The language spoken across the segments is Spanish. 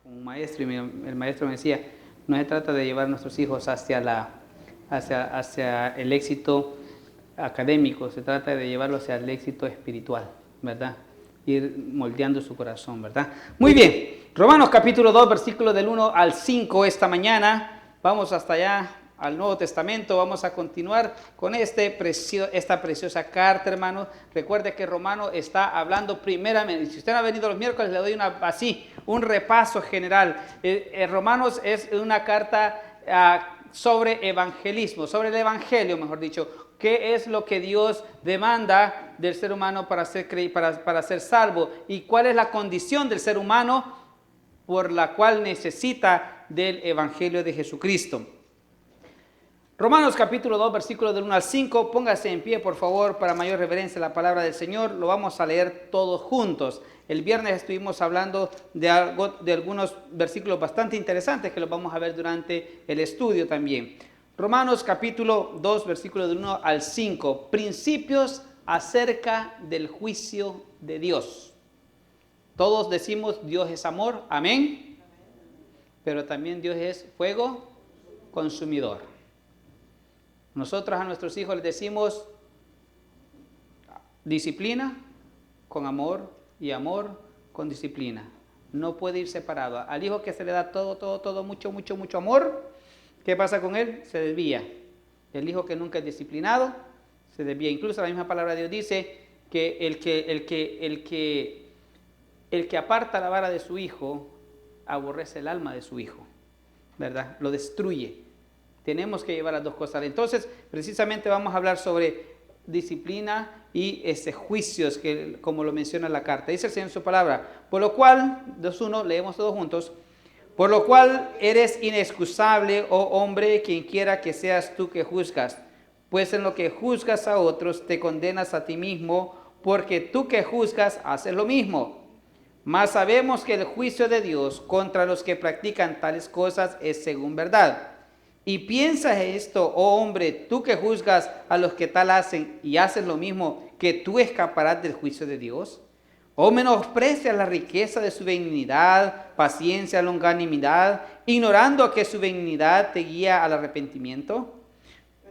con un maestro y el maestro me decía, no se trata de llevar a nuestros hijos hacia el éxito académico, se trata de llevarlos hacia el éxito espiritual, ¿verdad? Ir moldeando su corazón, ¿verdad? Muy bien, Romanos capítulo 2, versículos del 1 al 5 esta mañana, vamos hasta allá al Nuevo Testamento, vamos a continuar con esta preciosa carta, hermano. Recuerde que Romano está hablando primeramente, si usted no ha venido los miércoles, le doy un repaso general. Romanos es una carta sobre evangelismo, sobre el evangelio, mejor dicho. ¿Qué es lo que Dios demanda del ser humano para ser salvo? ¿Y cuál es la condición del ser humano por la cual necesita del evangelio de Jesucristo? Romanos capítulo 2, versículos del 1 al 5, póngase en pie por favor para mayor reverencia a la palabra del Señor, lo vamos a leer todos juntos. El viernes estuvimos hablando de algunos versículos bastante interesantes que los vamos a ver durante el estudio también. Romanos capítulo 2, versículos del 1 al 5, principios acerca del juicio de Dios. Todos decimos Dios es amor, amén, pero también Dios es fuego consumidor. Nosotros a nuestros hijos les decimos disciplina con amor y amor con disciplina. No puede ir separado. Al hijo que se le da todo, mucho amor, ¿qué pasa con él? Se desvía. El hijo que nunca es disciplinado se desvía. Incluso la misma palabra de Dios dice que el que aparta la vara de su hijo aborrece el alma de su hijo, ¿verdad? Lo destruye. Tenemos que llevar las dos cosas. Entonces, precisamente vamos a hablar sobre disciplina y juicios, que, como lo menciona la carta. Dice el Señor en su palabra, por lo cual, 2:1, leemos todos juntos, por lo cual eres inexcusable, oh hombre, quien quiera que seas tú que juzgas, pues en lo que juzgas a otros te condenas a ti mismo, porque tú que juzgas haces lo mismo. Mas sabemos que el juicio de Dios contra los que practican tales cosas es según verdad. Y piensas esto, oh hombre, tú que juzgas a los que tal hacen y haces lo mismo, que tú escaparás del juicio de Dios. O menosprecias la riqueza de su benignidad, paciencia, longanimidad, ignorando que su benignidad te guía al arrepentimiento.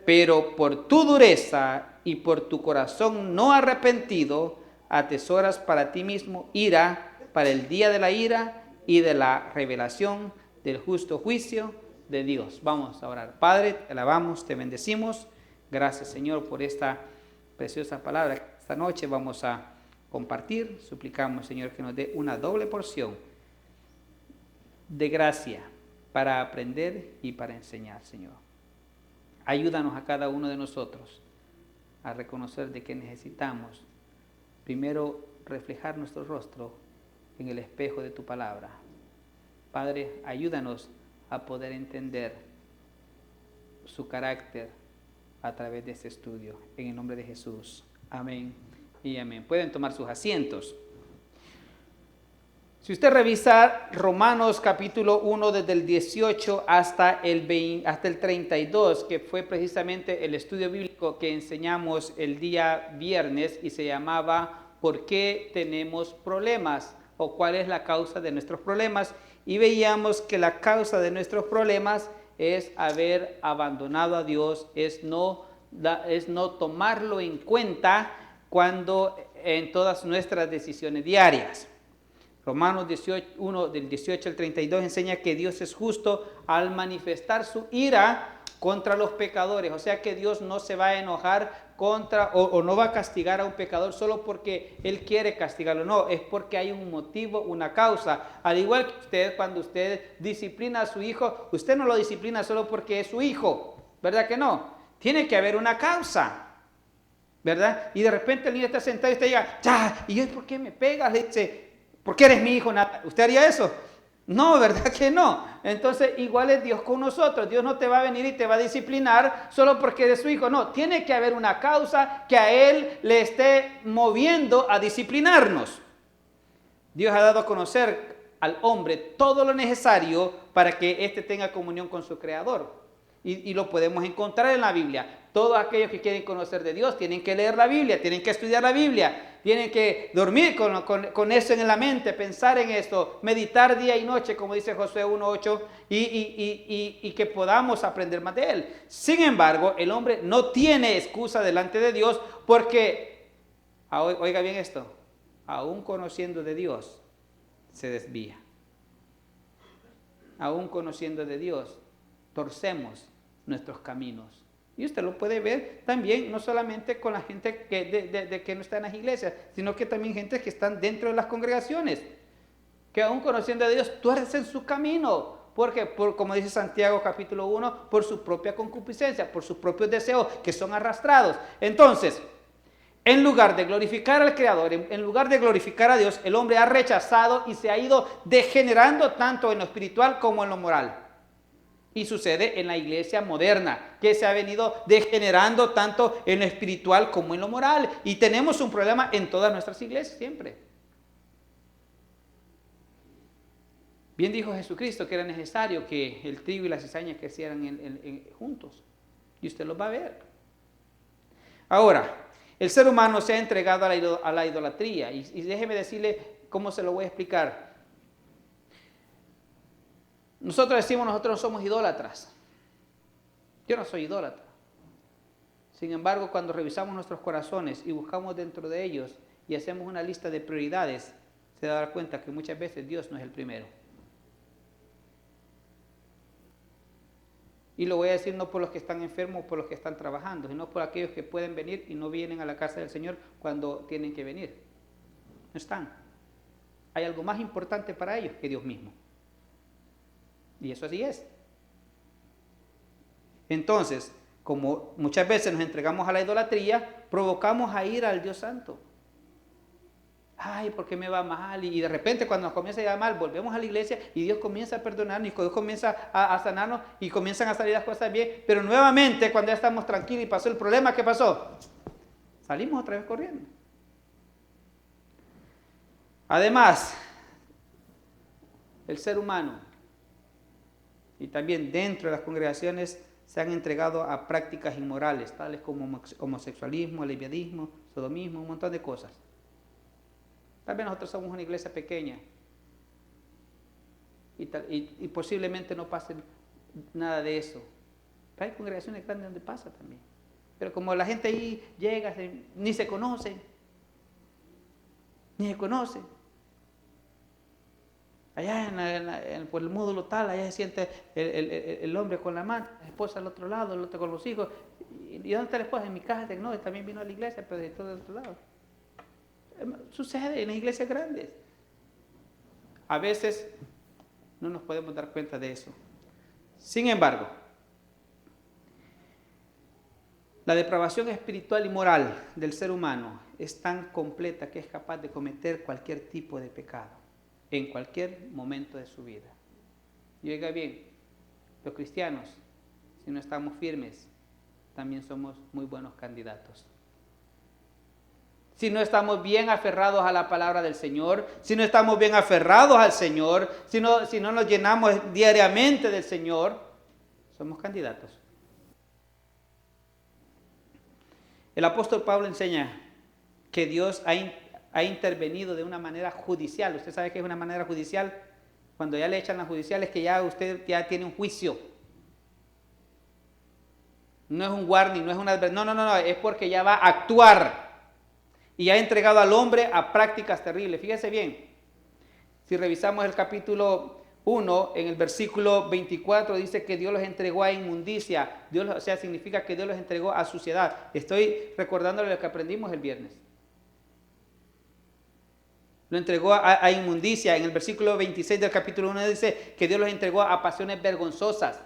Pero por tu dureza y por tu corazón no arrepentido, atesoras para ti mismo ira para el día de la ira y de la revelación del justo juicio de Dios. Vamos a orar. Padre, te alabamos, te bendecimos. Gracias, Señor, por esta preciosa palabra. Esta noche vamos a compartir. Suplicamos, Señor, que nos dé una doble porción de gracia para aprender y para enseñar, Señor. Ayúdanos a cada uno de nosotros a reconocer de que necesitamos primero reflejar nuestro rostro en el espejo de tu palabra. Padre, ayúdanos a poder entender su carácter a través de este estudio. En el nombre de Jesús. Amén y amén. Pueden tomar sus asientos. Si usted revisa Romanos capítulo 1 desde el 18 hasta el 32, que fue precisamente el estudio bíblico que enseñamos el día viernes y se llamaba ¿por qué tenemos problemas? O ¿cuál es la causa de nuestros problemas? Y veíamos que la causa de nuestros problemas es haber abandonado a Dios, es no tomarlo en cuenta en todas nuestras decisiones diarias. Romanos 1 del 18 al 32 enseña que Dios es justo al manifestar su ira contra los pecadores. O sea que Dios no se va a enojar o no va a castigar a un pecador solo porque Él quiere castigarlo. No, es porque hay un motivo, una causa. Al igual que usted, cuando usted disciplina a su hijo, usted no lo disciplina solo porque es su hijo, ¿verdad que no? Tiene que haber una causa, ¿verdad? Y de repente el niño está sentado y usted llega, ¡ya! ¿Y yo por qué me pegas? Le dice, ¿por qué eres mi hijo? ¿Usted haría eso? No, ¿verdad que no? Entonces, igual es Dios con nosotros. Dios no te va a venir y te va a disciplinar solo porque eres su hijo. No, tiene que haber una causa que a Él le esté moviendo a disciplinarnos. Dios ha dado a conocer al hombre todo lo necesario para que éste tenga comunión con su Creador. Y lo podemos encontrar en la Biblia. Todos aquellos que quieren conocer de Dios tienen que leer la Biblia, tienen que estudiar la Biblia. tienen que dormir con eso en la mente, pensar en esto, meditar día y noche, como dice Josué 1:8, y que podamos aprender más de él. Sin embargo, el hombre no tiene excusa delante de Dios porque, oiga bien esto, aún conociendo de Dios, se desvía. Aún conociendo de Dios, torcemos nuestros caminos. Y usted lo puede ver también, no solamente con la gente que no está en las iglesias, sino que también gente que están dentro de las congregaciones, que aún conociendo a Dios, tuercen su camino. Porque, como dice Santiago capítulo 1, por su propia concupiscencia, por sus propios deseos que son arrastrados. Entonces, en lugar de glorificar al Creador, en lugar de glorificar a Dios, el hombre ha rechazado y se ha ido degenerando tanto en lo espiritual como en lo moral. Y sucede en la iglesia moderna, que se ha venido degenerando tanto en lo espiritual como en lo moral. Y tenemos un problema en todas nuestras iglesias siempre. Bien dijo Jesucristo que era necesario que el trigo y la cizaña crecieran juntos. Y usted lo va a ver. Ahora, el ser humano se ha entregado a la idolatría. Y déjeme decirle cómo se lo voy a explicar. Nosotros decimos, nosotros no somos idólatras. Yo no soy idólatra. Sin embargo, cuando revisamos nuestros corazones y buscamos dentro de ellos y hacemos una lista de prioridades, se da cuenta que muchas veces Dios no es el primero. Y lo voy a decir no por los que están enfermos o por los que están trabajando, sino por aquellos que pueden venir y no vienen a la casa del Señor cuando tienen que venir. No están. Hay algo más importante para ellos que Dios mismo. Y eso así es. Entonces, como muchas veces nos entregamos a la idolatría, provocamos a ir al Dios Santo. Ay, ¿por qué me va mal? Y de repente cuando nos comienza a ir mal, volvemos a la iglesia y Dios comienza a perdonarnos y Dios comienza a sanarnos y comienzan a salir las cosas bien. Pero nuevamente, cuando ya estamos tranquilos y pasó el problema, ¿qué pasó? Salimos otra vez corriendo. Además, el ser humano y también dentro de las congregaciones se han entregado a prácticas inmorales, tales como homosexualismo, lesbianismo, sodomismo, un montón de cosas. Tal vez nosotros somos una iglesia pequeña y posiblemente no pase nada de eso. Pero hay congregaciones grandes donde pasa también. Pero como la gente ahí llega, ni se conocen. Allá por el módulo tal, allá se siente el hombre con la mano, la esposa al otro lado, el otro con los hijos. ¿Y dónde está la esposa? En mi casa. No, también vino a la iglesia, pero de todo el otro lado. Sucede en las iglesias grandes. A veces no nos podemos dar cuenta de eso. Sin embargo, la depravación espiritual y moral del ser humano es tan completa que es capaz de cometer cualquier tipo de pecado en cualquier momento de su vida. Y oiga bien, los cristianos, si no estamos firmes, también somos muy buenos candidatos. Si no estamos bien aferrados a la palabra del Señor, si no estamos bien aferrados al Señor, si no nos llenamos diariamente del Señor, somos candidatos. El apóstol Pablo enseña que Dios ha intervenido de una manera judicial. ¿Usted sabe qué es una manera judicial? Cuando ya le echan las judiciales, que ya usted ya tiene un juicio. No es un warning, no es una advertencia. No, es porque ya va a actuar. Y ha entregado al hombre a prácticas terribles. Fíjese bien, si revisamos el capítulo 1, en el versículo 24 dice que Dios los entregó a inmundicia. Significa que Dios los entregó a suciedad. Estoy recordándole lo que aprendimos el viernes. Lo entregó a inmundicia. En el versículo 26 del capítulo 1 dice que Dios los entregó a pasiones vergonzosas.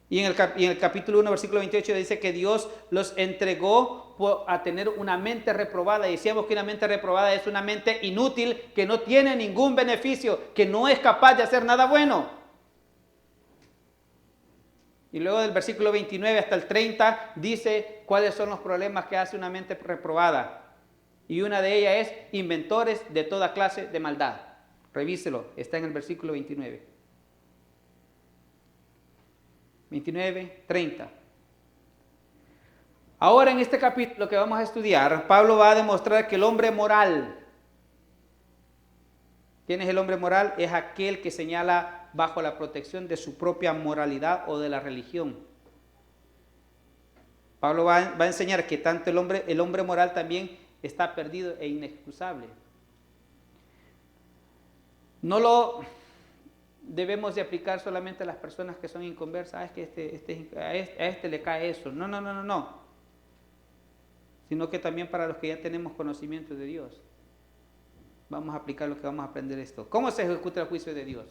Y en el capítulo 1, versículo 28 dice que Dios los entregó a tener una mente reprobada. Y decíamos que una mente reprobada es una mente inútil, que no tiene ningún beneficio, que no es capaz de hacer nada bueno. Y luego del versículo 29 hasta el 30 dice cuáles son los problemas que hace una mente reprobada. Y una de ellas es inventores de toda clase de maldad. Revíselo, está en el versículo 29. 29, 30. Ahora en este capítulo que vamos a estudiar, Pablo va a demostrar que el hombre moral, ¿quién es el hombre moral? Es aquel que señala bajo la protección de su propia moralidad o de la religión. Pablo va a enseñar que tanto el hombre moral también está perdido e inexcusable. No lo debemos de aplicar solamente a las personas que son inconversas. Es que a este le cae eso. No. Sino que también para los que ya tenemos conocimiento de Dios. Vamos a aplicar lo que vamos a aprender esto. ¿Cómo se ejecuta el juicio de Dios?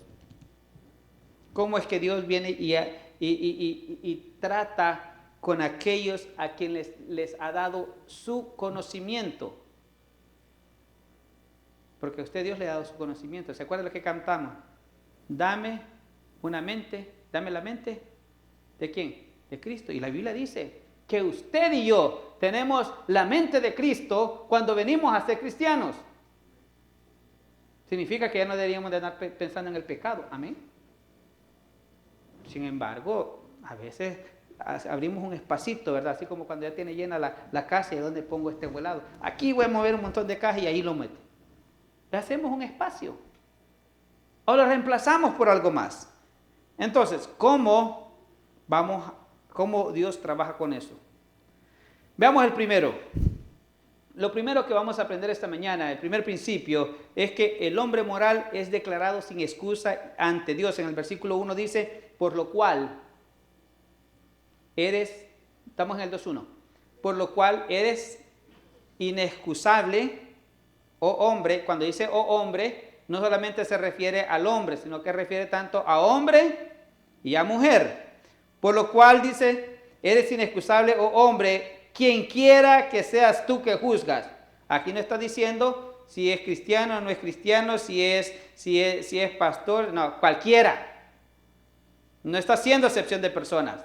¿Cómo es que Dios viene y trata con aquellos a quienes les ha dado su conocimiento? Porque a usted Dios le ha dado su conocimiento. ¿Se acuerda lo que cantamos? Dame la mente. ¿De quién? De Cristo. Y la Biblia dice que usted y yo tenemos la mente de Cristo cuando venimos a ser cristianos. Significa que ya no deberíamos de andar pensando en el pecado. Amén. Sin embargo, a veces abrimos un espacito, ¿verdad? Así como cuando ya tiene llena la casa y ¿dónde pongo este volado? Aquí voy a mover un montón de cajas y ahí lo meto. Le hacemos un espacio. O lo reemplazamos por algo más. Entonces, ¿cómo Dios trabaja con eso? Veamos el primero. Lo primero que vamos a aprender esta mañana, el primer principio, es que el hombre moral es declarado sin excusa ante Dios. En el versículo 1 dice, por lo cual estamos en el 2.1, por lo cual eres inexcusable, oh hombre. Cuando dice oh hombre, no solamente se refiere al hombre, sino que refiere tanto a hombre y a mujer. Por lo cual dice, eres inexcusable, oh hombre, quien quiera que seas tú que juzgas. Aquí no está diciendo si es cristiano o no es cristiano, si es pastor, no, cualquiera. No está haciendo excepción de personas.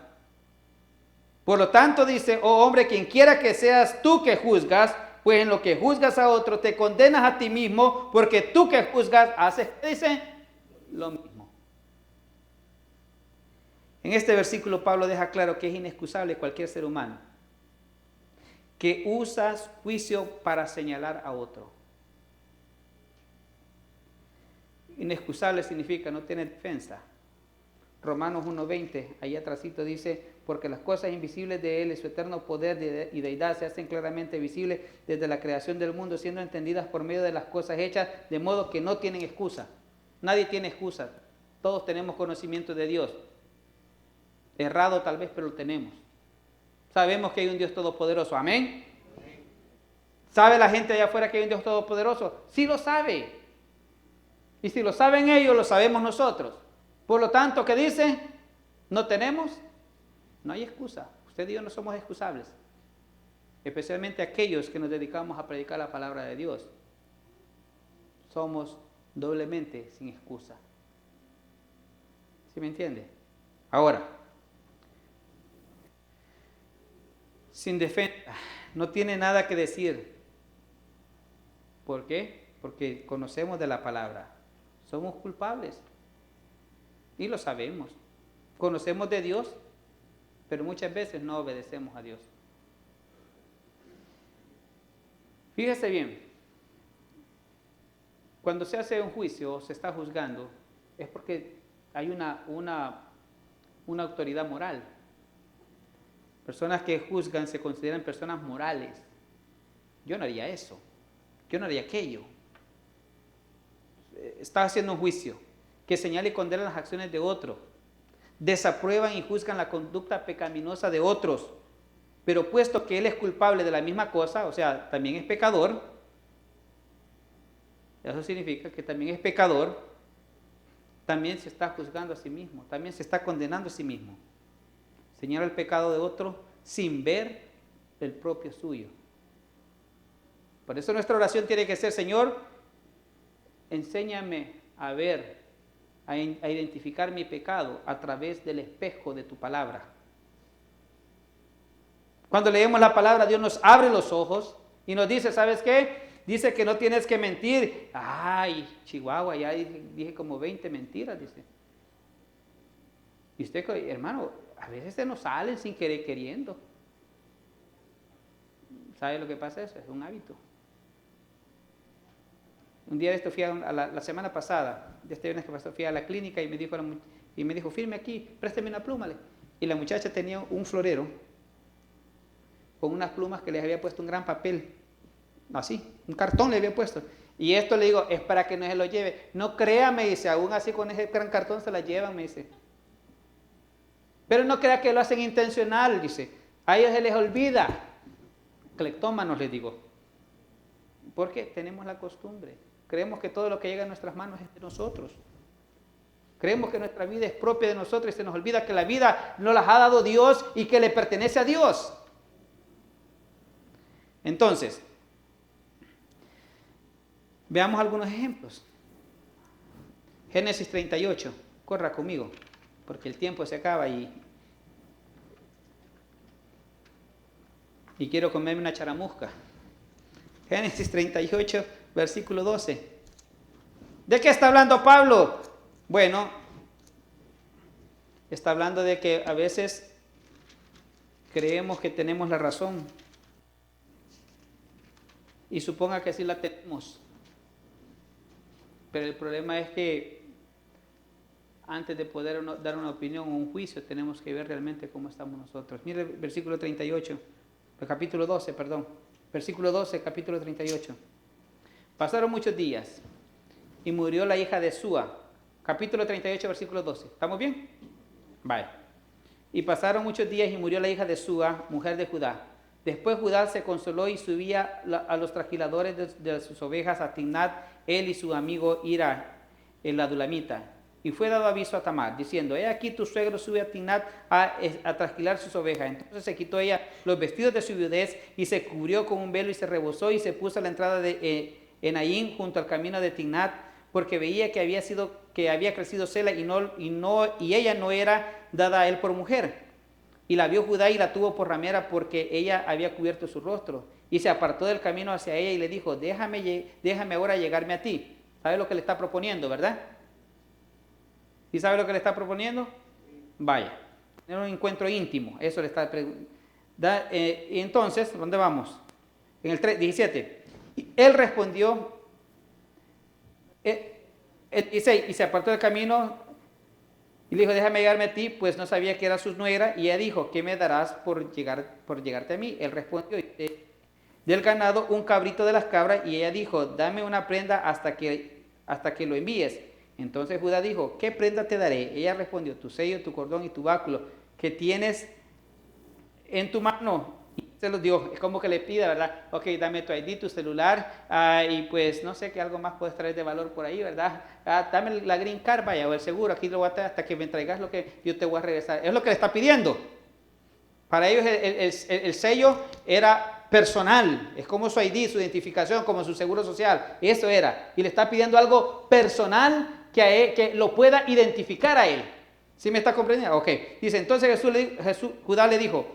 Por lo tanto dice, oh hombre, quien quiera que seas tú que juzgas, pues en lo que juzgas a otro te condenas a ti mismo, porque tú que juzgas haces, dice, lo mismo. En este versículo Pablo deja claro que es inexcusable cualquier ser humano que usas juicio para señalar a otro. Inexcusable significa no tener defensa. Romanos 1:20, ahí atrásito dice, porque las cosas invisibles de Él y su eterno poder y deidad se hacen claramente visibles desde la creación del mundo, siendo entendidas por medio de las cosas hechas, de modo que no tienen excusa. Nadie tiene excusa. Todos tenemos conocimiento de Dios. Errado tal vez, pero lo tenemos. Sabemos que hay un Dios todopoderoso. ¿Amén? ¿Sabe la gente allá afuera que hay un Dios todopoderoso? Sí lo sabe. Y si lo saben ellos, lo sabemos nosotros. Por lo tanto, ¿qué dice? ¿No tenemos? No hay excusa. Usted y yo no somos excusables. Especialmente aquellos que nos dedicamos a predicar la palabra de Dios. Somos doblemente sin excusa. ¿Sí me entiende? Ahora, sin defensa, no tiene nada que decir. ¿Por qué? Porque conocemos de la palabra. Somos culpables. Y lo sabemos. Conocemos de Dios, pero muchas veces no obedecemos a Dios. Fíjese bien. Cuando se hace un juicio o se está juzgando, es porque hay una autoridad moral. Personas que juzgan se consideran personas morales. Yo no haría eso. Yo no haría aquello. Está haciendo un juicio que señala y condena las acciones de otros. Desaprueban y juzgan la conducta pecaminosa de otros. Pero puesto que él es culpable de la misma cosa, o sea, también es pecador, eso significa que también es pecador, también se está juzgando a sí mismo, también se está condenando a sí mismo. Señala el pecado de otro sin ver el propio suyo. Por eso nuestra oración tiene que ser, Señor, enséñame a ver, a identificar mi pecado a través del espejo de tu palabra. Cuando leemos la palabra, Dios nos abre los ojos y nos dice, ¿sabes qué? Dice que no tienes que mentir. Ay, Chihuahua, ya dije como 20 mentiras, dice. Y usted, hermano, a veces se nos salen sin querer queriendo. ¿Sabe lo que pasa? Eso es un hábito. Un día de esto fui la semana pasada, de este viernes que pasó, fui a la clínica y me dijo, firme aquí, présteme una pluma. Y la muchacha tenía un florero con unas plumas que les había puesto un gran papel, así, un cartón le había puesto. Y esto le digo, es para que no se lo lleve. No crea, me dice, aún así con ese gran cartón se la llevan, me dice. Pero no crea que lo hacen intencional, dice. A ellos se les olvida. Cleptómanos, les digo. Porque tenemos la costumbre. Creemos que todo lo que llega a nuestras manos es de nosotros. Creemos que nuestra vida es propia de nosotros y se nos olvida que la vida nos la ha dado Dios y que le pertenece a Dios. Entonces, veamos algunos ejemplos. Génesis 38, corra conmigo, porque el tiempo se acaba y quiero comerme una charamusca. Génesis 38, versículo 12. ¿De qué está hablando Pablo? Bueno, está hablando de que a veces creemos que tenemos la razón. Y suponga que sí la tenemos. Pero el problema es que antes de poder dar una opinión o un juicio, tenemos que ver realmente cómo estamos nosotros. Mire el versículo 38, el capítulo 12, perdón. Versículo 12, capítulo 38. Pasaron muchos días y murió la hija de Súa. Capítulo 38, versículo 12. ¿Estamos bien? Vale. Y pasaron muchos días y murió la hija de Súa, mujer de Judá. Después Judá se consoló y subía a los trasquiladores de sus ovejas a Timnat, él y su amigo Hira, el adulamita. Y fue dado aviso a Tamar, diciendo, he aquí tu suegro sube a Timnat a trasquilar sus ovejas. Entonces se quitó ella los vestidos de su viudez y se cubrió con un velo y se rebozó y se puso a la entrada de Enaim junto al camino de Timnat, porque veía que había crecido Sela y ella no era dada a él por mujer. Y la vio Judá y la tuvo por ramera porque ella había cubierto su rostro. Y se apartó del camino hacia ella y le dijo, déjame ahora llegarme a ti. ¿Sabe lo que le está proponiendo, verdad? ¿Y sabe lo que le está proponiendo? Vaya, tener un encuentro íntimo, eso le está preguntando. Y entonces, ¿dónde vamos? En el 17. Él respondió, el 16, y se apartó del camino y le dijo, déjame llegarme a ti, pues no sabía que era su nuera. Y ella dijo, ¿qué me darás por llegarte a mí? Él respondió, del ganado un cabrito de las cabras. Y ella dijo, dame una prenda hasta que lo envíes. Entonces Judá dijo, ¿qué prenda te daré? Ella respondió, tu sello, tu cordón y tu báculo que tienes en tu mano. Y se los dio, es como que le pida, ¿verdad? Ok, dame tu ID, tu celular, y pues no sé qué algo más puedes traer de valor por ahí, ¿verdad? Dame la green card, vaya, o el seguro, aquí lo voy a traer hasta que me traigas lo que yo te voy a regresar. Es lo que le está pidiendo. Para ellos el sello era personal, es como su ID, su identificación, como su seguro social, eso era. Y le está pidiendo algo personal que lo pueda identificar a él. ¿Sí me está comprendiendo? Ok. Dice, entonces Judá le dijo,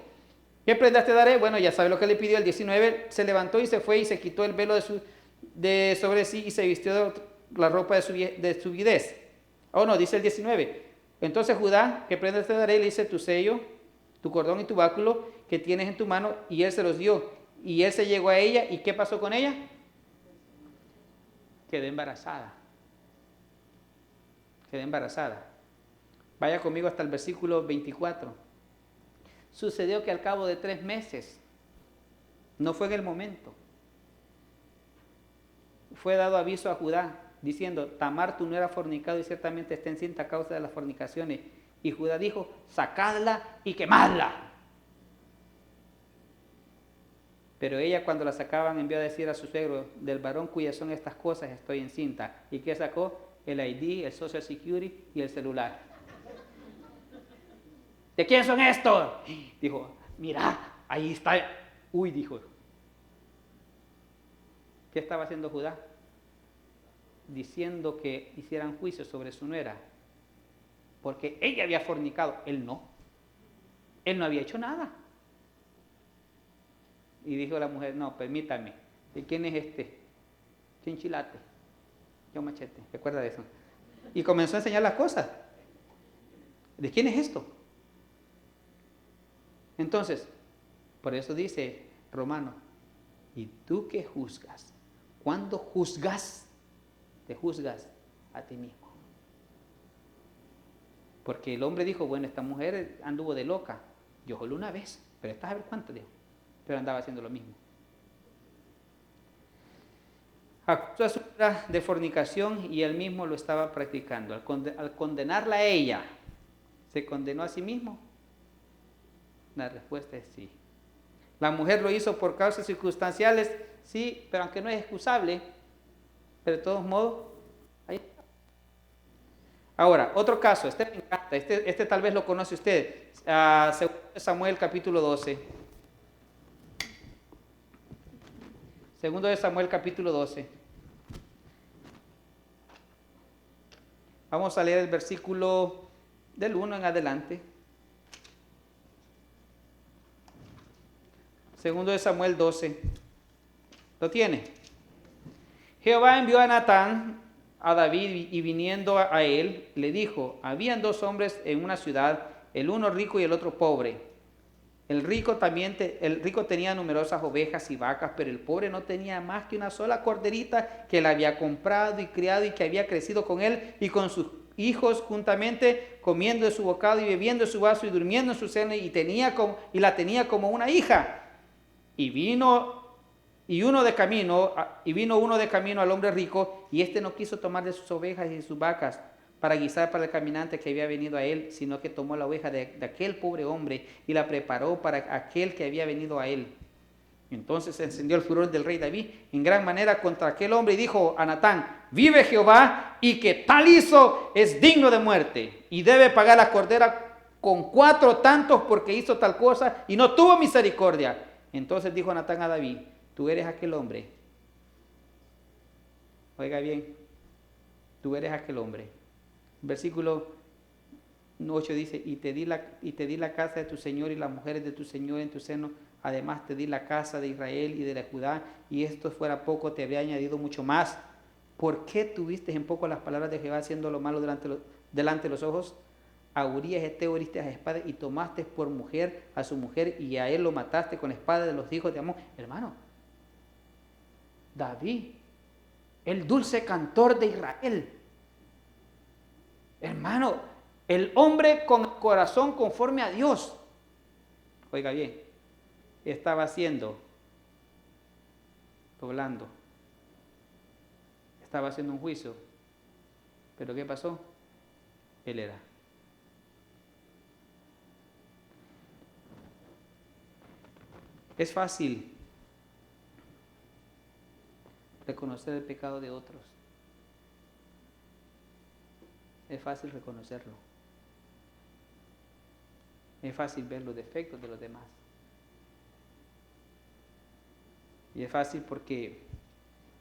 ¿qué prendas te daré? Bueno, ya sabe lo que le pidió. El 19 se levantó y se fue y se quitó el velo de sobre sí y se vistió de la ropa de su viudez. Oh, no, dice el 19. Entonces Judá, ¿qué prendas te daré? Le dice tu sello, tu cordón y tu báculo que tienes en tu mano, y él se los dio. Y él se llegó a ella, ¿y qué pasó con ella? Quedó embarazada. Quedó embarazada. Vaya conmigo hasta el versículo 24. Sucedió que al cabo de 3 meses, no fue en el momento, fue dado aviso a Judá, diciendo, Tamar tu nuera fornicado y ciertamente está encinta a causa de las fornicaciones. Y Judá dijo, sacadla y quemadla. Pero ella cuando la sacaban envió a decir a su suegro, del varón cuyas son estas cosas estoy encinta. ¿Y qué sacó? El ID, el Social Security y el celular. ¿De quién son estos? Dijo, mira, ahí está. Uy, dijo. ¿Qué estaba haciendo Judá? Diciendo que hicieran juicio sobre su nuera. Porque ella había fornicado, él no. Él no había hecho nada. Y dijo la mujer, no, permítame. ¿De quién es este? Chinchilate. Yo machete. ¿Recuerda de eso? Y comenzó a enseñar las cosas. ¿De quién es esto? Entonces, por eso dice Romano, ¿Y tú qué juzgas? ¿Cuándo juzgas? Te juzgas a ti mismo. Porque el hombre dijo, bueno, esta mujer anduvo de loca. Yo solo una vez, pero esta a ver cuánto dijo. Pero andaba haciendo lo mismo. Acusó a su hija de fornicación y él mismo lo estaba practicando. Al condenarla a ella, ¿se condenó a sí mismo? La respuesta es sí. La mujer lo hizo por causas circunstanciales, sí, pero aunque no es excusable, pero de todos modos, ahí está. Ahora, otro caso, este me encanta, este tal vez lo conoce usted, segundo de Samuel capítulo 12. Segundo de Samuel capítulo 12. Vamos a leer el versículo del 1 en adelante. Segundo de Samuel 12. ¿Lo tiene? Jehová envió a Natán a David y viniendo a él, le dijo, habían dos hombres en una ciudad, el uno rico y el otro pobre. El rico tenía numerosas ovejas y vacas, pero el pobre no tenía más que una sola corderita que él había comprado y criado y que había crecido con él y con sus hijos juntamente, comiendo de su bocado y bebiendo de su vaso y durmiendo en su seno, y la tenía como una hija. Y vino uno de camino al hombre rico, y éste no quiso tomar de sus ovejas y de sus vacas para guisar para el caminante que había venido a él, sino que tomó la oveja de aquel pobre hombre y la preparó para aquel que había venido a él. Entonces se encendió el furor del rey David en gran manera contra aquel hombre y dijo a Natán, vive Jehová, y que tal hizo es digno de muerte, y debe pagar la cordera con 4 tantos porque hizo tal cosa y no tuvo misericordia. Entonces dijo Natán a David, tú eres aquel hombre. Oiga bien, tú eres aquel hombre. Versículo 8 dice, y te di la casa de tu señor y las mujeres de tu señor en tu seno, además te di la casa de Israel y de la Judá, y esto fuera poco, te habría añadido mucho más. ¿Por qué tuviste en poco las palabras de Jehová, haciendo lo malo delante de los ojos? A Urías Heteo heriste a espada y tomaste por mujer a su mujer, y a él lo mataste con espada de los hijos de Amón. Hermano, David, el dulce cantor de Israel, hermano, el hombre con corazón conforme a Dios, oiga bien, estaba haciendo, doblando, estaba haciendo un juicio, pero ¿qué pasó? Él era. Es fácil reconocer el pecado de otros. Es fácil reconocerlo. Es fácil ver los defectos de los demás. Y es fácil porque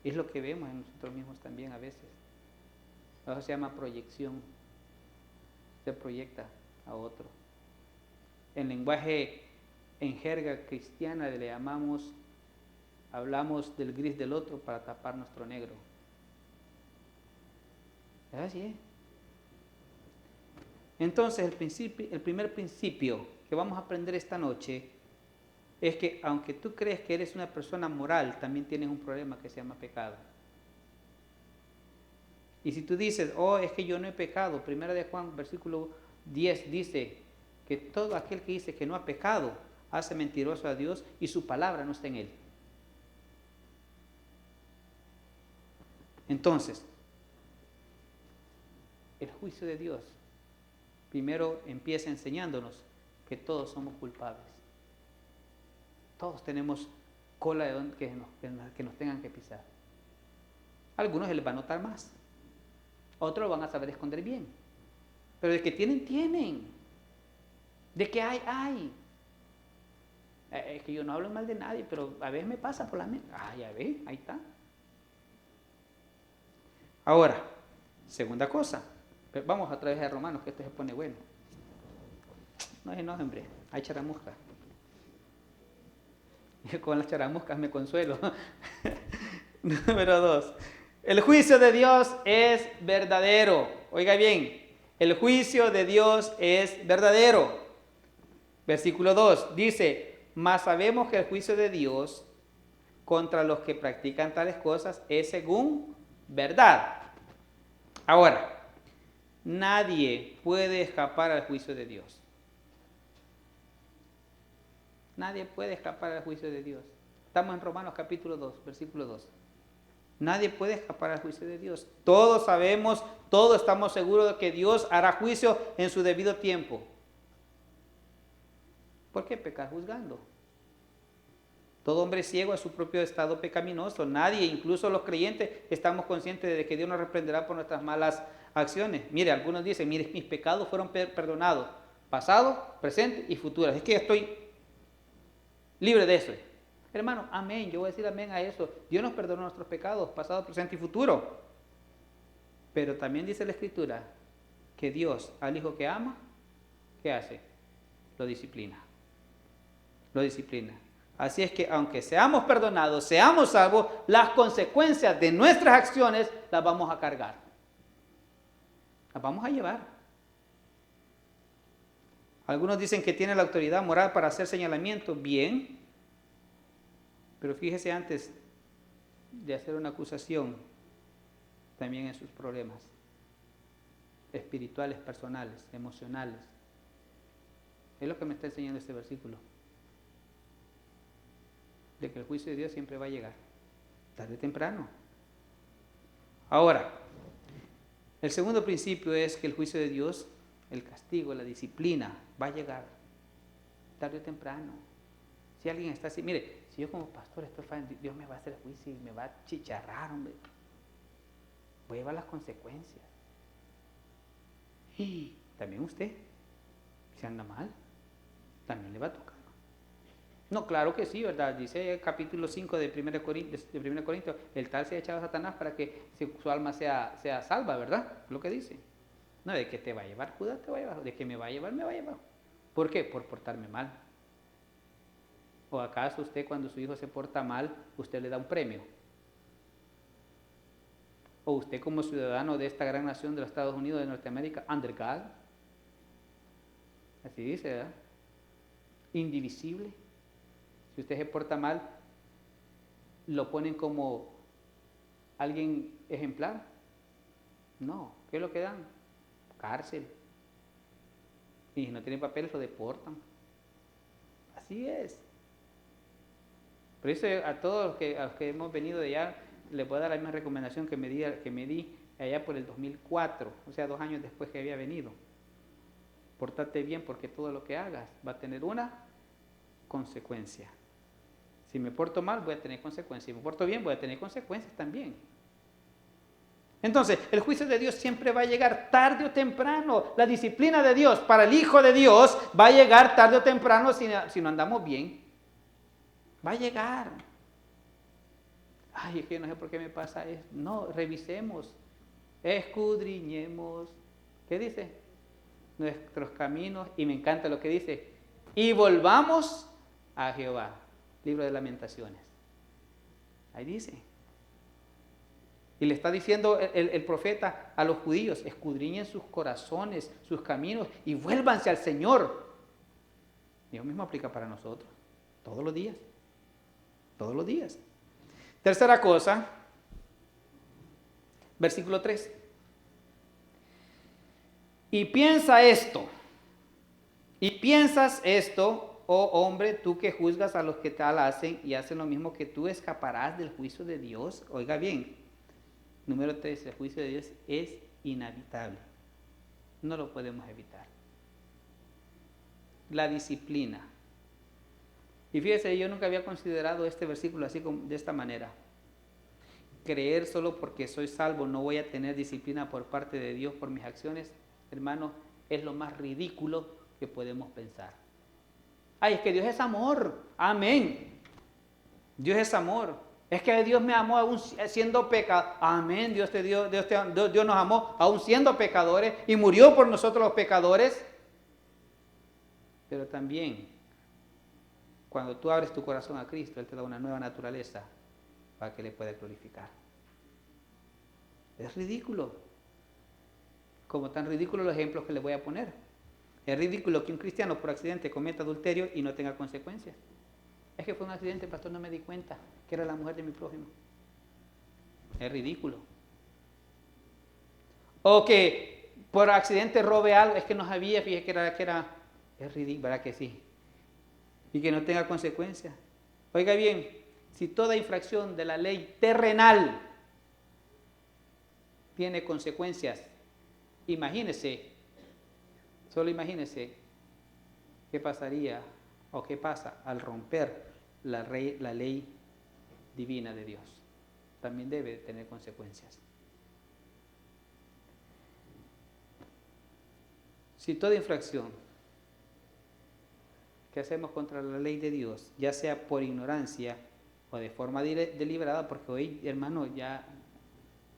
es lo que vemos en nosotros mismos también a veces. Eso se llama proyección. Se proyecta a otro. En lenguaje, en jerga cristiana le hablamos del gris del otro para tapar nuestro negro. Es así. Entonces el primer principio que vamos a aprender esta noche es que aunque tú crees que eres una persona moral, también tienes un problema que se llama pecado. Y si tú dices, oh, es que yo no he pecado, 1 de Juan, versículo 10 dice que todo aquel que dice que no ha pecado hace mentiroso a Dios y su palabra no está en él. Entonces, el juicio de Dios primero empieza enseñándonos que todos somos culpables. Todos tenemos cola de donde que nos tengan que pisar. A algunos se les va a notar más. Otros lo van a saber esconder bien. Pero de que tienen. De que hay. Es que yo no hablo mal de nadie, pero a veces me pasa por la mente. Ya ves, ahí está. Ahora, segunda cosa. Vamos a través de Romanos, que esto se pone bueno. No, hombre, hay charamuscas. Yo con las charamuscas me consuelo. Número 2. El juicio de Dios es verdadero. Oiga bien, el juicio de Dios es verdadero. Versículo 2 dice, mas sabemos que el juicio de Dios contra los que practican tales cosas es según verdad. Ahora, nadie puede escapar al juicio de Dios. Nadie puede escapar al juicio de Dios. Estamos en Romanos capítulo 2, versículo 2. Nadie puede escapar al juicio de Dios. Todos sabemos, todos estamos seguros de que Dios hará juicio en su debido tiempo. ¿Por qué pecar juzgando? Todo hombre ciego a su propio estado pecaminoso. Nadie, incluso los creyentes, estamos conscientes de que Dios nos reprenderá por nuestras malas acciones. Mire, algunos dicen, mire, mis pecados fueron perdonados, pasado, presente y futuro. Es que estoy libre de eso. Hermano, amén, yo voy a decir amén a eso. Dios nos perdonó nuestros pecados, pasado, presente y futuro. Pero también dice la Escritura que Dios al hijo que ama, ¿qué hace? Lo disciplina. Lo disciplina. Así es que aunque seamos perdonados, seamos salvos, las consecuencias de nuestras acciones las vamos a cargar. Las vamos a llevar. Algunos dicen que tiene la autoridad moral para hacer señalamientos. Bien. Pero fíjese antes de hacer una acusación, también en sus problemas espirituales, personales, emocionales. Es lo que me está enseñando este versículo. De que el juicio de Dios siempre va a llegar, tarde o temprano. Ahora, el segundo principio es que el juicio de Dios, el castigo, la disciplina, va a llegar, tarde o temprano. Si alguien está así, mire, si yo como pastor estoy fallando, Dios me va a hacer juicio y me va a chicharrar, hombre. Voy a llevar las consecuencias. Y también usted, si anda mal, también le va a tocar. No, claro que sí, ¿verdad? Dice el capítulo 5 de 1 Corintios, el tal se ha echado a Satanás para que su alma sea salva, ¿verdad? Lo que dice. No, de que te va a llevar Judas, te va a llevar. De que me va a llevar, me va a llevar. ¿Por qué? Por portarme mal. ¿O acaso usted cuando su hijo se porta mal, usted le da un premio? ¿O usted como ciudadano de esta gran nación de los Estados Unidos de Norteamérica, under God? Así dice, ¿verdad? Indivisible. Si usted se porta mal, ¿lo ponen como alguien ejemplar? No. ¿Qué es lo que dan? Cárcel. Y si no tiene papeles, lo deportan. Así es. Por eso a todos los que hemos venido de allá, les voy a dar la misma recomendación que me di allá por el 2004, o sea, 2 años después que había venido. Pórtate bien porque todo lo que hagas va a tener una consecuencia. Si me porto mal, voy a tener consecuencias. Si me porto bien, voy a tener consecuencias también. Entonces, el juicio de Dios siempre va a llegar tarde o temprano. La disciplina de Dios para el Hijo de Dios va a llegar tarde o temprano si no andamos bien. Va a llegar. Ay, es que yo no sé por qué me pasa esto. No, revisemos, escudriñemos. ¿Qué dice? Nuestros caminos. Y me encanta lo que dice. Y volvamos a Jehová. Libro de Lamentaciones. Ahí dice. Y le está diciendo el profeta a los judíos, escudriñen sus corazones, sus caminos y vuélvanse al Señor. Y lo mismo aplica para nosotros, todos los días. Todos los días. Tercera cosa, versículo 3. Y piensas esto, oh hombre, tú que juzgas a los que tal hacen y hacen lo mismo que tú, escaparás del juicio de Dios. Oiga bien, número 3, el juicio de Dios es inevitable. No lo podemos evitar. La disciplina. Y fíjese, yo nunca había considerado este versículo así como de esta manera. Creer solo porque soy salvo no voy a tener disciplina por parte de Dios por mis acciones, hermanos, es lo más ridículo que podemos pensar. Ay, es que Dios es amor. Amén. Dios es amor. Es que Dios me amó aún siendo pecador. Amén. Dios nos amó aún siendo pecadores y murió por nosotros los pecadores. Pero también, cuando tú abres tu corazón a Cristo, Él te da una nueva naturaleza para que le pueda glorificar. Es ridículo. Como tan ridículo los ejemplos que les voy a poner. Es ridículo que un cristiano por accidente cometa adulterio y no tenga consecuencias. Es que fue un accidente, pastor, no me di cuenta que era la mujer de mi prójimo. Es ridículo. O que por accidente robe algo, es que no sabía, fíjate que era, es ridículo, ¿verdad que sí? Y que no tenga consecuencias. Oiga bien, si toda infracción de la ley terrenal tiene consecuencias, imagínese, solo imagínese qué pasaría o qué pasa al romper la ley divina de Dios. También debe tener consecuencias. Si toda infracción que hacemos contra la ley de Dios, ya sea por ignorancia o de forma deliberada, porque hoy, hermano, ya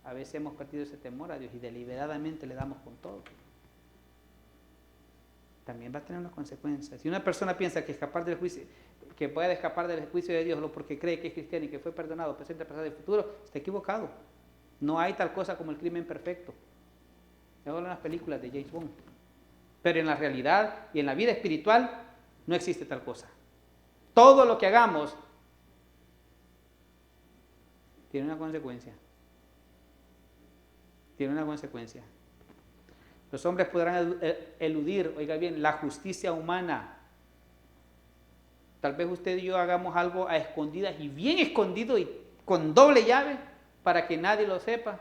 a veces hemos perdido ese temor a Dios y deliberadamente le damos con todo, también va a tener unas consecuencias. Si una persona piensa que escapar del juicio, que puede escapar del juicio de Dios solo porque cree que es cristiano y que fue perdonado, presente, pasado y futuro, está equivocado. No hay tal cosa como el crimen perfecto. Eso hablan las películas de James Bond. Pero en la realidad y en la vida espiritual no existe tal cosa. Todo lo que hagamos tiene una consecuencia. Tiene una consecuencia. Los hombres podrán eludir, oiga bien, la justicia humana. Tal vez usted y yo hagamos algo a escondidas y bien escondido y con doble llave para que nadie lo sepa.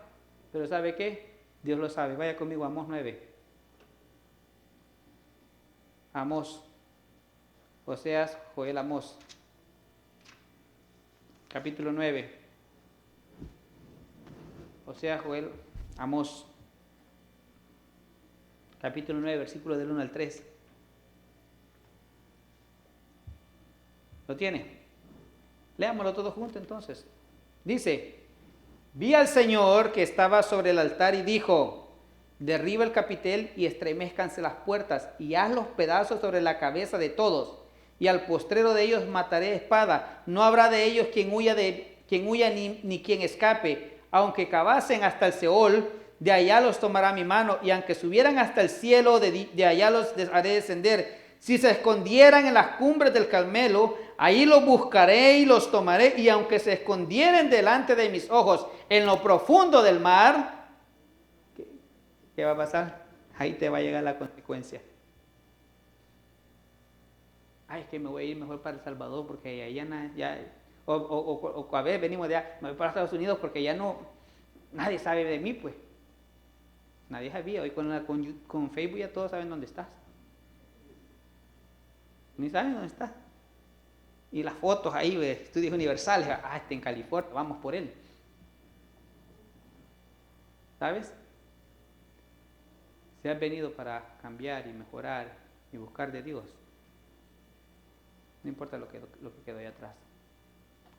Pero ¿sabe qué? Dios lo sabe. Vaya conmigo a Amós 9. Amós. Oseas, Joel, Amós. Capítulo 9. Oseas, Joel, Amós. Capítulo 9, versículos del 1 al 3. ¿Lo tiene? Leámoslo todos juntos entonces. Dice: vi al Señor que estaba sobre el altar y dijo: derriba el capitel y estremezcanse las puertas y haz los pedazos sobre la cabeza de todos, y al postrero de ellos mataré a espada. No habrá de ellos quien huya ni quien escape. Aunque cavasen hasta el Seol, de allá los tomará mi mano, y aunque subieran hasta el cielo, de allá los haré descender. Si se escondieran en las cumbres del Carmelo, ahí los buscaré y los tomaré, y aunque se escondieren delante de mis ojos en lo profundo del mar, ¿qué va a pasar? Ahí te va a llegar la consecuencia. Ay, es que me voy a ir mejor para El Salvador porque allá ya, o a ver, venimos de allá, me voy para Estados Unidos porque ya no, nadie sabe de mí, pues. Nadie sabía. Hoy con Facebook ya todos saben dónde estás. Ni saben dónde estás. Y las fotos ahí de estudios universales, está en California, vamos por él. ¿Sabes? Si has venido para cambiar y mejorar y buscar de Dios, no importa lo que quedó ahí atrás.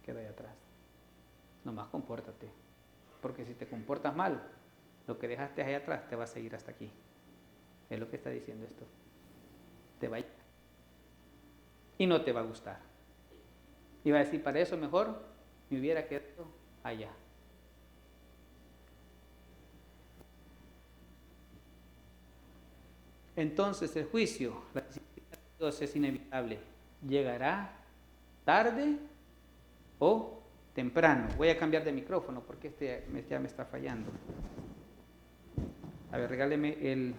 Quedó ahí atrás. Nomás compórtate. Porque si te comportas mal, lo que dejaste ahí atrás te va a seguir hasta aquí. Es lo que está diciendo esto. Te va a... y no te va a gustar. Y va a decir, para eso mejor me hubiera quedado allá. Entonces el juicio, la disciplina de Dios es inevitable. Llegará tarde o temprano. Voy a cambiar de micrófono porque ya me está fallando. A ver, regáleme el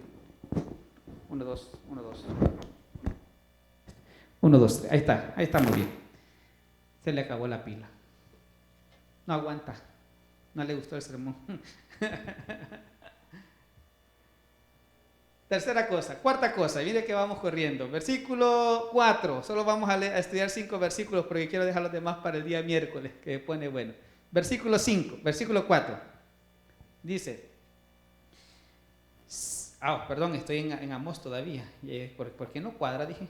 1, 2, 1, 2. 1, 2, 3. Ahí está muy bien. Se le acabó la pila. No aguanta. No le gustó el sermón. Cuarta cosa, mire que vamos corriendo. Versículo 4, solo vamos a estudiar 5 versículos porque quiero dejar los demás para el día miércoles, que pone bueno. Versículo 4, dice, perdón, estoy en Amós todavía, ¿por qué no cuadra? Dije,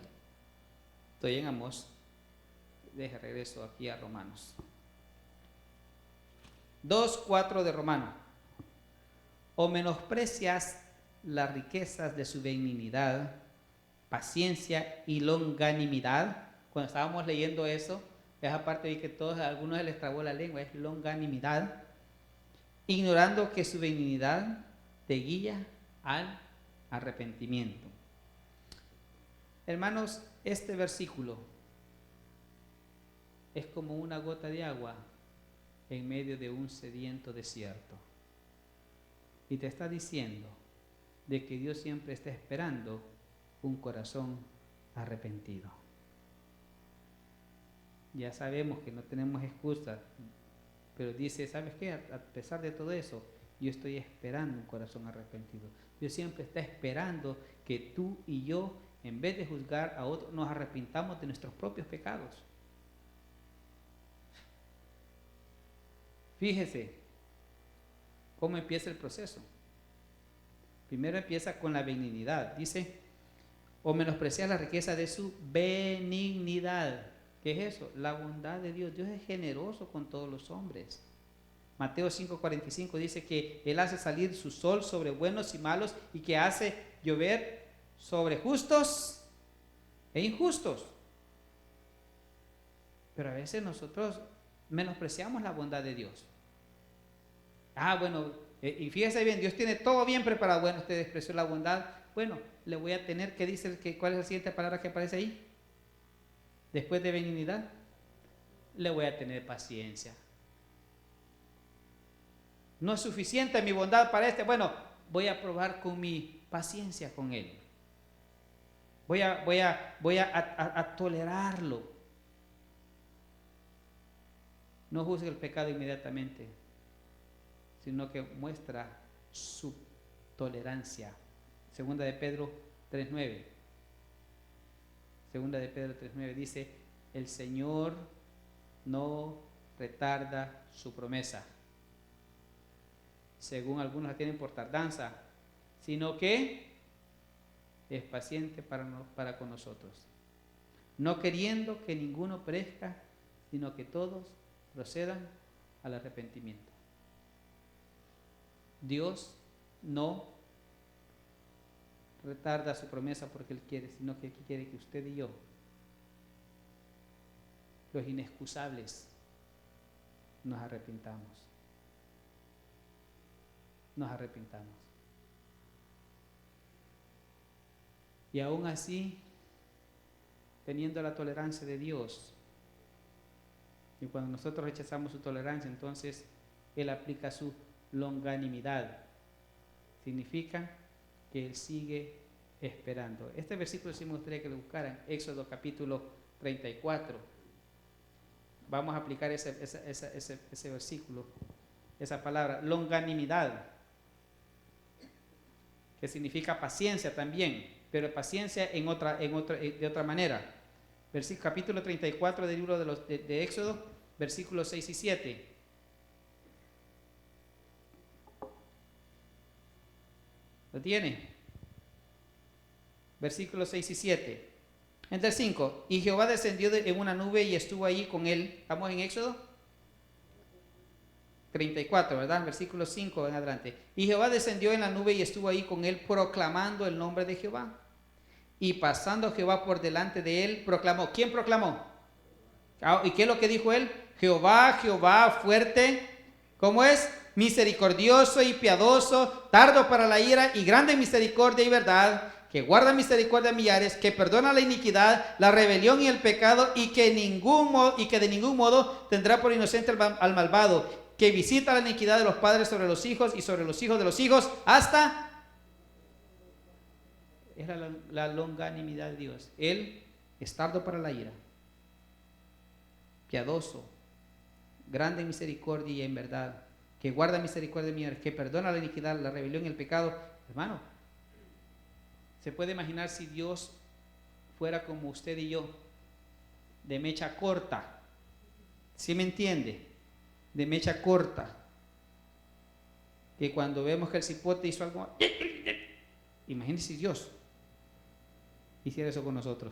estoy en Amós, regreso aquí a Romanos. 2:4 de Romano. O menosprecias las riquezas de su benignidad, paciencia y longanimidad. Cuando estábamos leyendo eso, esa parte vi que a algunos les trabó la lengua, es longanimidad, ignorando que su benignidad te guía al arrepentimiento. Hermanos, este versículo es como una gota de agua en medio de un sediento desierto. Y te está diciendo de que Dios siempre está esperando un corazón arrepentido. Ya sabemos que no tenemos excusa, pero dice, ¿sabes qué? A pesar de todo eso, yo estoy esperando un corazón arrepentido. Dios siempre está esperando que tú y yo, en vez de juzgar a otros, nos arrepintamos de nuestros propios pecados. Fíjese cómo empieza el proceso. Primero empieza con la benignidad. Dice, o menospreciar la riqueza de su benignidad. ¿Qué es eso? La bondad de Dios. Dios es generoso con todos los hombres. Mateo 5:45 dice que Él hace salir su sol sobre buenos y malos y que hace llover sobre justos e injustos. Pero a veces nosotros menospreciamos la bondad de Dios. Bueno, y fíjese bien, Dios tiene todo bien preparado. Bueno, usted despreció la bondad. Bueno, le voy a tener que dice ¿cuál es la siguiente palabra que aparece ahí? Después de benignidad, le voy a tener paciencia. No es suficiente mi bondad para este. Bueno, voy a probar con mi paciencia con él. Voy a tolerarlo. No juzgue el pecado inmediatamente, sino que muestra su tolerancia. Segunda de Pedro 3:9. Segunda de Pedro 3:9 dice, el Señor no retarda su promesa, según algunos la tienen por tardanza, sino que es paciente para con nosotros, no queriendo que ninguno perezca, sino que todos procedan al arrepentimiento. Dios no retarda su promesa porque Él quiere, sino que quiere que usted y yo, los inexcusables, nos arrepintamos. Nos arrepintamos. Y aún así, teniendo la tolerancia de Dios, y cuando nosotros rechazamos su tolerancia, entonces Él aplica su longanimidad. Significa que Él sigue esperando. Este versículo sí me gustaría que lo buscaran, Éxodo capítulo 34. Vamos a aplicar ese versículo, esa palabra, longanimidad, que significa paciencia también, pero paciencia de otra manera. Capítulo 34 del libro de Éxodo, versículos 6 y 7. ¿Lo tiene? Versículos 6 y 7. Entre el 5. Y Jehová descendió en una nube y estuvo allí con él. ¿Estamos en Éxodo 34, ¿verdad? Versículo 5 en adelante. Y Jehová descendió en la nube y estuvo ahí con él, proclamando el nombre de Jehová. Y pasando Jehová por delante de él, proclamó. ¿Quién proclamó? ¿Y qué es lo que dijo él? Jehová, Jehová, fuerte, ¿cómo es? Misericordioso y piadoso, tardo para la ira y grande misericordia y verdad, que guarda misericordia a millares, que perdona la iniquidad, la rebelión y el pecado, y que de ningún modo tendrá por inocente al malvado, que visita la iniquidad de los padres sobre los hijos y sobre los hijos de los hijos, hasta... Es la longanimidad de Dios. Él es tardo para la ira, piadoso, grande en misericordia y en verdad, que guarda misericordia mía, que perdona la iniquidad, la rebelión y el pecado. Hermano, ¿se puede imaginar si Dios fuera como usted y yo, de mecha corta? ¿Sí me entiende? De mecha corta. Que cuando vemos que el cipote hizo algo, imagínese si Dios hiciera eso con nosotros.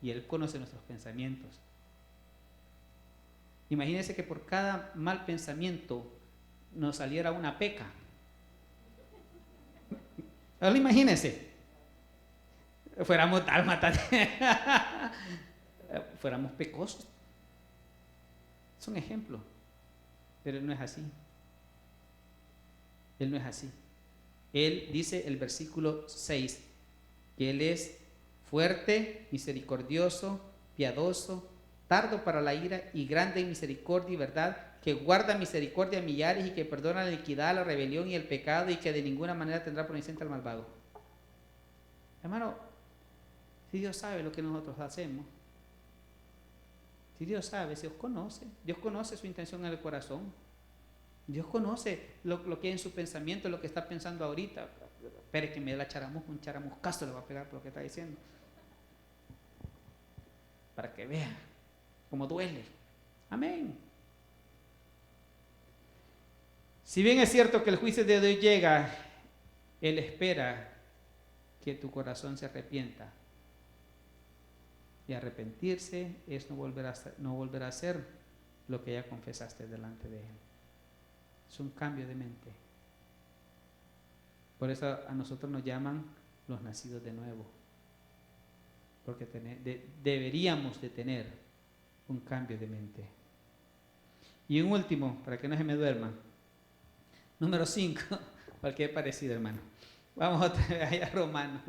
Y Él conoce nuestros pensamientos. Imagínese que por cada mal pensamiento nos saliera una peca. Ahora imagínese. Fuéramos dálmatas. Fuéramos pecosos. Es un ejemplo. Pero Él no es así. Él no es así. Él dice el versículo 6 que Él es fuerte, misericordioso, piadoso, tardo para la ira y grande en misericordia y verdad, que guarda misericordia a millares y que perdona la iniquidad, la rebelión y el pecado, y que de ninguna manera tendrá por inocente al malvado. Hermano, si Dios sabe lo que nosotros hacemos, si Dios sabe, si Dios conoce su intención en el corazón, Dios conoce lo que hay en su pensamiento, lo que está pensando ahorita. Espere que me dé la charamusca, un charamuscazo le va a pegar por lo que está diciendo, para que vea cómo duele. Amén. Si bien es cierto que el juicio de Dios llega, Él espera que tu corazón se arrepienta. Y arrepentirse es no volver a hacer lo que ya confesaste delante de Él. Es un cambio de mente. Por eso a nosotros nos llaman los nacidos de nuevo. Porque deberíamos de tener un cambio de mente. Y un último, para que no se me duerma. Número 5, cualquier parecido, hermano. Vamos otra vez allá a Romanos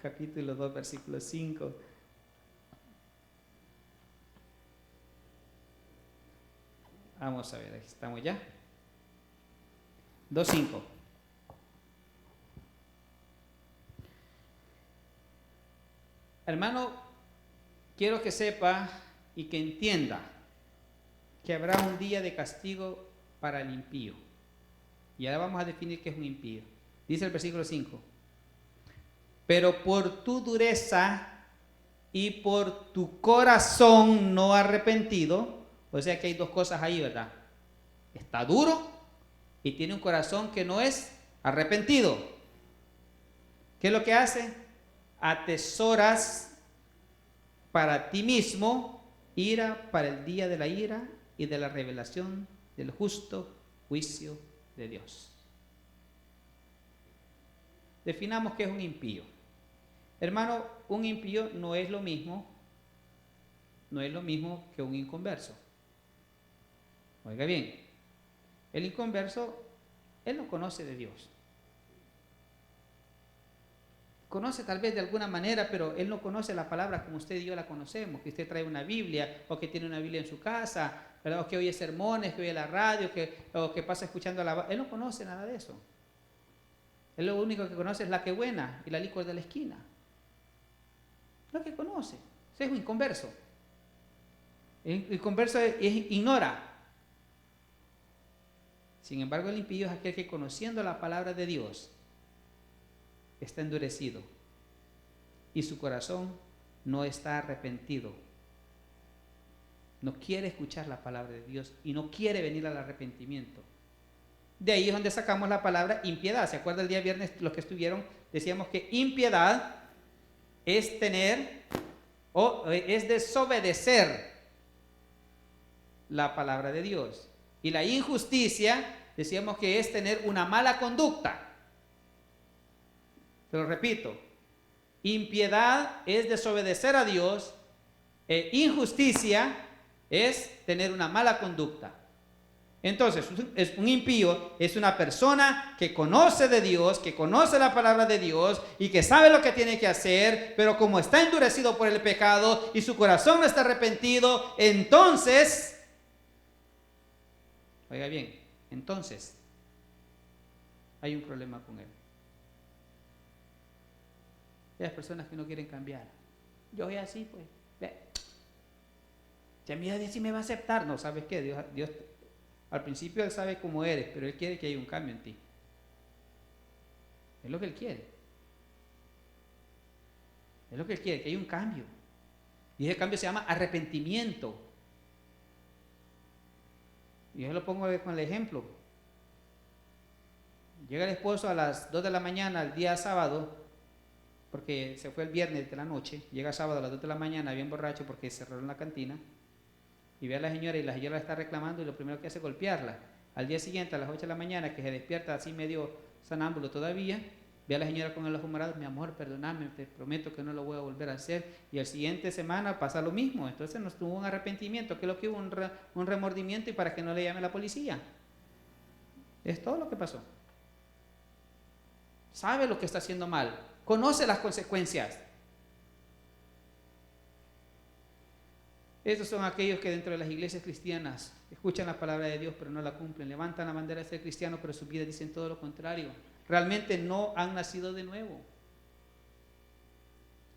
capítulo 2, versículo 5. Vamos a ver, aquí estamos ya. 2:5. Hermano, quiero que sepa y que entienda que habrá un día de castigo para el impío. Y ahora vamos a definir qué es un impío. Dice el versículo 5. Pero por tu dureza y por tu corazón no arrepentido, o sea que hay dos cosas ahí, ¿verdad? Está duro y tiene un corazón que no es arrepentido. ¿Qué es lo que hace? Atesoras para ti mismo ira para el día de la ira y de la revelación del justo juicio de Dios. Definamos qué es un impío. Hermano, un impío no es lo mismo que un inconverso. Oiga bien, el inconverso, él no conoce de Dios. Conoce tal vez de alguna manera, pero él no conoce la palabra como usted y yo la conocemos, que usted trae una Biblia o que tiene una Biblia en su casa, ¿verdad? O que oye sermones, que oye la radio, o que pasa escuchando la... Él no conoce nada de eso. Él lo único que conoce es la que buena y la licor de la esquina. Lo que conoce. Ese es un inconverso. El inconverso ignora. Sin embargo, el impío es aquel que conociendo la palabra de Dios está endurecido y su corazón no está arrepentido. No quiere escuchar la palabra de Dios y no quiere venir al arrepentimiento. De ahí es donde sacamos la palabra impiedad. ¿Se acuerda el día viernes los que estuvieron? Decíamos que impiedad es tener o es desobedecer la palabra de Dios. Y la injusticia decíamos que es tener una mala conducta. Te lo repito, impiedad es desobedecer a Dios, injusticia es tener una mala conducta. Entonces, un impío es una persona que conoce de Dios, que conoce la palabra de Dios y que sabe lo que tiene que hacer, pero como está endurecido por el pecado y su corazón no está arrepentido, entonces, oiga bien, entonces hay un problema con él. Hay personas que no quieren cambiar. Yo soy así, pues. Ya mira, Dios sí me va a aceptar. No, ¿sabes qué? Dios al principio Él sabe cómo eres, pero Él quiere que haya un cambio en ti. Es lo que Él quiere. Es lo que Él quiere, que haya un cambio. Y ese cambio se llama arrepentimiento. Y yo lo pongo con el ejemplo. Llega el esposo a las 2 de la mañana, el día sábado, porque se fue el viernes de la noche, llega sábado a las 2 de la mañana bien borracho porque cerraron la cantina, y ve a la señora y la señora la está reclamando y lo primero que hace es golpearla. Al día siguiente a las 8 de la mañana, que se despierta así medio sonámbulo todavía, ve a la señora con el ojo morado: mi amor, perdóname, te prometo que no lo voy a volver a hacer. Y al siguiente semana pasa lo mismo. Entonces no tuvo un arrepentimiento, que es lo que hubo, un remordimiento, y para que no le llame la policía. Es todo lo que pasó. Sabe lo que está haciendo mal, conoce las consecuencias. Estos son aquellos que dentro de las iglesias cristianas escuchan la palabra de Dios pero no la cumplen, levantan la bandera de ser cristianos pero sus vidas dicen todo lo contrario. Realmente no han nacido de nuevo.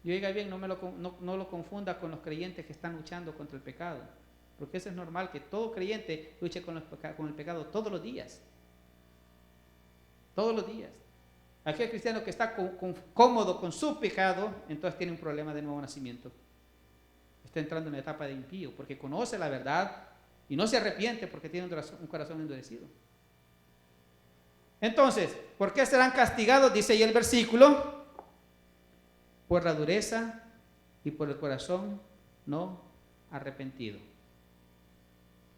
Y oiga bien, no lo confunda con los creyentes que están luchando contra el pecado, porque eso es normal, que todo creyente luche con el pecado todos los días. Todos los días. Aquel cristiano que está cómodo con su pecado, entonces tiene un problema de nuevo nacimiento. Está entrando en una etapa de impío, porque conoce la verdad y no se arrepiente porque tiene un corazón endurecido. Entonces, ¿por qué serán castigados? Dice ahí el versículo: por la dureza y por el corazón no arrepentido.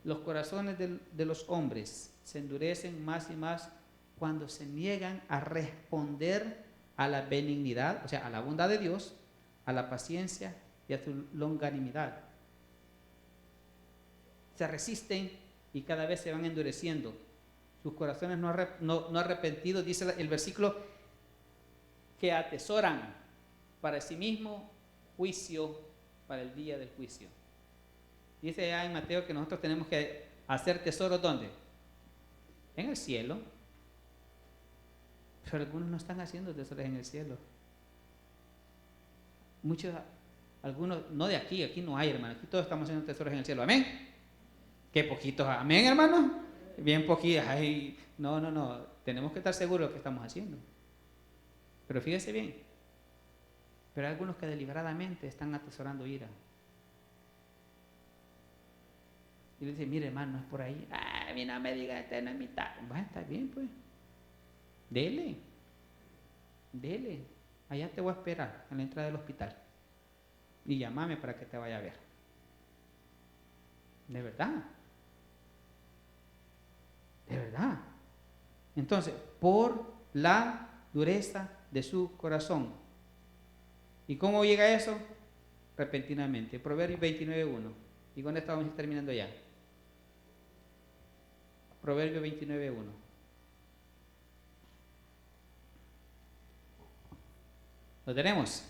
Los corazones de los hombres se endurecen más y más cuando se niegan a responder a la benignidad, o sea, a la bondad de Dios, a la paciencia y a su longanimidad. Se resisten y cada vez se van endureciendo. Sus corazones no arrepentidos, dice el versículo, que atesoran para sí mismo juicio para el día del juicio. Dice ya en Mateo que nosotros tenemos que hacer tesoros, ¿dónde? En el cielo. Pero algunos no están haciendo tesoros en el cielo. Algunos, no de aquí no hay, hermano. Aquí todos estamos haciendo tesoros en el cielo. ¿Amén? Qué poquitos, amén, hermano. Bien poquitos. Ay, no. Tenemos que estar seguros de lo que estamos haciendo. Pero fíjese bien. Pero hay algunos que deliberadamente están atesorando ira. Y le dice, mire, hermano, no es por ahí. A mí no me diga, esta no es mitad. Bueno, está bien, pues. Dele. Allá te voy a esperar a la entrada del hospital. Y llámame para que te vaya a ver. De verdad. Entonces, por la dureza de su corazón. ¿Y cómo llega eso? Repentinamente. Proverbios 29:1. Y con esto vamos a ir terminando ya. Proverbios 29:1. ¿Lo tenemos?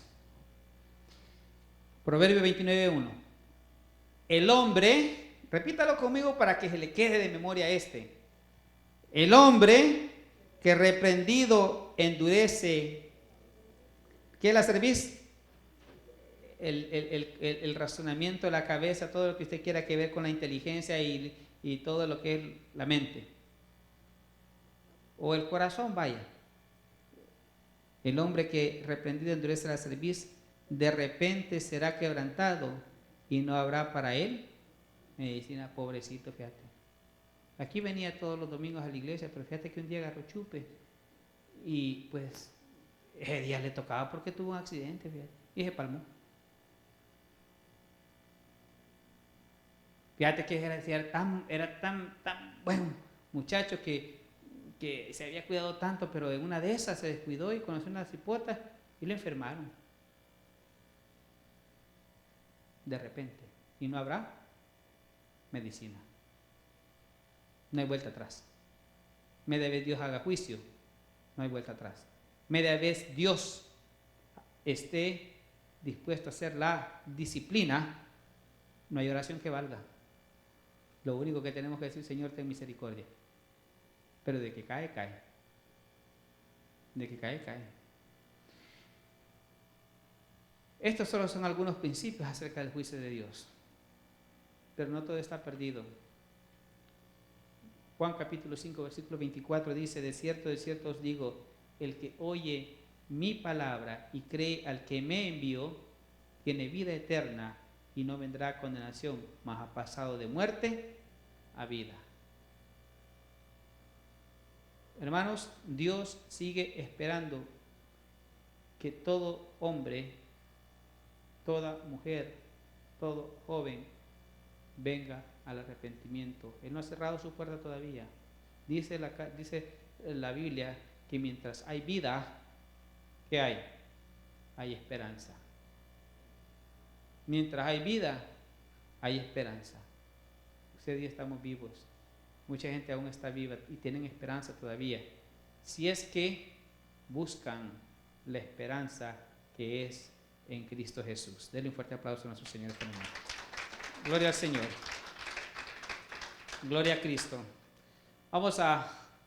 Proverbios 29:1. El hombre, repítalo conmigo para que se le quede de memoria este. El hombre que reprendido endurece, ¿qué la servís? El razonamiento de la cabeza, todo lo que usted quiera que ver con la inteligencia y todo lo que es la mente. O el corazón, vaya. El hombre que reprendido endurece la cerviz, de repente será quebrantado y no habrá para él medicina. Pobrecito, fíjate. Aquí venía todos los domingos a la iglesia, pero fíjate que un día agarró chupe y pues ese día le tocaba porque tuvo un accidente, fíjate, y se palmó. Fíjate que era tan buen muchacho que se había cuidado tanto, pero en una de esas se descuidó y conoció una cipota y lo enfermaron. De repente. Y no habrá medicina. No hay vuelta atrás. Media vez Dios haga juicio, no hay vuelta atrás. Media vez Dios esté dispuesto a hacer la disciplina, no hay oración que valga. Lo único que tenemos que decir, Señor, ten misericordia. Pero de que cae, cae. De que cae, cae. Estos solo son algunos principios acerca del juicio de Dios. Pero no todo está perdido. Juan capítulo 5, versículo 24 dice, de cierto os digo, el que oye mi palabra y cree al que me envió, tiene vida eterna y no vendrá condenación, mas ha pasado de muerte a vida. Hermanos, Dios sigue esperando que todo hombre, toda mujer, todo joven venga al arrepentimiento. Él no ha cerrado su puerta todavía. Dice la Biblia que mientras hay vida, ¿qué hay? Hay esperanza. Mientras hay vida, hay esperanza. Usted y yo estamos vivos. Mucha gente aún está viva y tienen esperanza todavía. Si es que buscan la esperanza que es en Cristo Jesús. Denle un fuerte aplauso a nuestro Señor este momento. Gloria al Señor. Gloria a Cristo. Vamos a